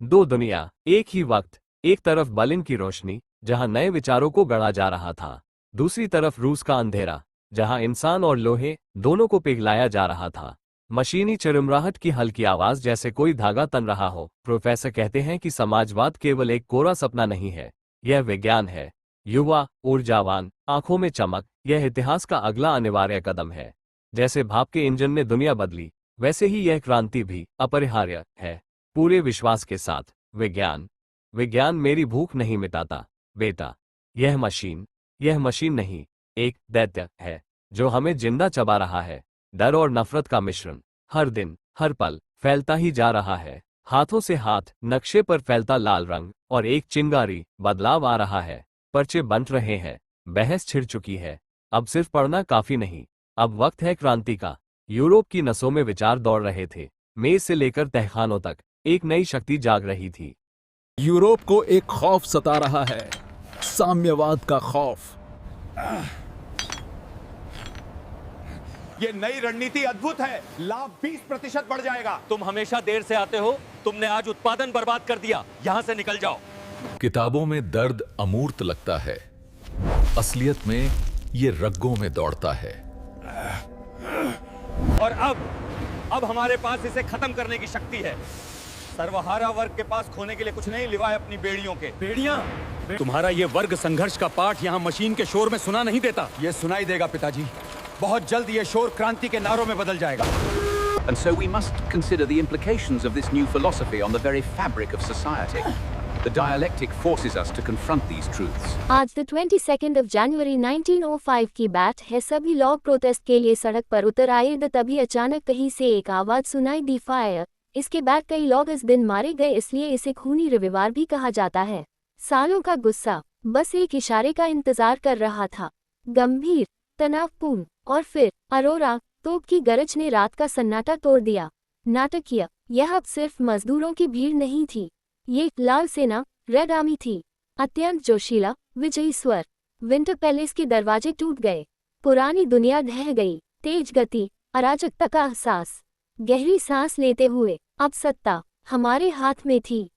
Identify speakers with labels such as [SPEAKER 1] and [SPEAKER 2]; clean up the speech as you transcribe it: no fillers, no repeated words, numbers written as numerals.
[SPEAKER 1] दो दुनिया एक ही वक्त। एक तरफ बर्लिन की रोशनी, जहां नए विचारों को गढ़ा जा रहा था। दूसरी तरफ रूस का अंधेरा, जहां इंसान और लोहे दोनों को पिघलाया जा रहा था। मशीनी चिरमराहट की हल्की आवाज जैसे कोई धागा तन रहा हो। प्रोफेसर कहते हैं कि समाजवाद केवल एक कोरा सपना नहीं है, यह विज्ञान है। युवा, ऊर्जावान, आंखों में चमक, यह इतिहास का अगला अनिवार्य कदम है। जैसे भाप के इंजन ने दुनिया बदली, वैसे ही यह क्रांति भी अपरिहार्य है। पूरे विश्वास के साथ विज्ञान। विज्ञान मेरी भूख नहीं मिटाता बेटा। यह मशीन नहीं, एक दैत्य है जो हमें जिंदा चबा रहा है। डर और नफरत का मिश्रण हर दिन हर पल फैलता ही जा रहा है। हाथों से हाथ नक्शे पर फैलता लाल रंग, और एक चिंगारी बदलाव आ रहा है। पर्चे बंट रहे हैं, बहस छिड़ चुकी है। अब सिर्फ पढ़ना काफी नहीं, अब वक्त है क्रांति का। यूरोप की नसों में विचार दौड़ रहे थे। मेज से लेकर तहखानों तक एक नई शक्ति जाग रही थी।
[SPEAKER 2] यूरोप को एक खौफ सता रहा है, साम्यवाद का खौफ।
[SPEAKER 3] ये नई रणनीति अद्भुत है। लाभ 20% बढ़ जाएगा।
[SPEAKER 4] तुम हमेशा देर से आते हो। तुमने आज उत्पादन बर्बाद कर दिया। यहां से निकल जाओ।
[SPEAKER 2] किताबों में दर्द अमूर्त लगता है, असलियत में ये रग्गों में दौड़ता है।
[SPEAKER 4] और अब हमारे पास इसे खत्म करने की शक्ति है। सर्वहारा वर्ग के पास खोने के लिए कुछ नहीं, लिवाए अपनी बेड़ियों के।
[SPEAKER 3] बेड़ियां?
[SPEAKER 4] तुम्हारा ये वर्ग संघर्ष का पाठ यहाँ मशीन के शोर में सुना नहीं देता।
[SPEAKER 3] ये सुनाई देगा पिताजी। बहुत जल्द ये शोर क्रांति के नारों में बदल जाएगा।
[SPEAKER 5] And so we must consider the implications of this new philosophy on the very fabric of society. The dialectic forces us to confront these truths.
[SPEAKER 6] आज 22 जनवरी 1905 की बात है। सभी लोग प्रोटेस्ट के लिए सड़क पर उतर आए। तभी अचानक कहीं से एक आवाज सुनाई दी, फायर। इसके बाद कई लोग इस दिन मारे गए, इसलिए इसे खूनी रविवार भी कहा जाता है। सालों का गुस्सा बस एक इशारे का इंतजार कर रहा था। गंभीर, तनावपूर्ण, और फिर अरोरा तोप की गरज ने रात का सन्नाटा तोड़ दिया। नाटकीय, यह अब सिर्फ मजदूरों की भीड़ नहीं थी, ये लाल सेना, रेड आर्मी थी। अत्यंत जोशीला, विजयी स्वर। विंटर पैलेस के दरवाजे टूट गए। पुरानी दुनिया ढह गई। तेज गति, अराजकता का एहसास। गहरी सांस लेते हुए अब सत्ता हमारे हाथ में थी।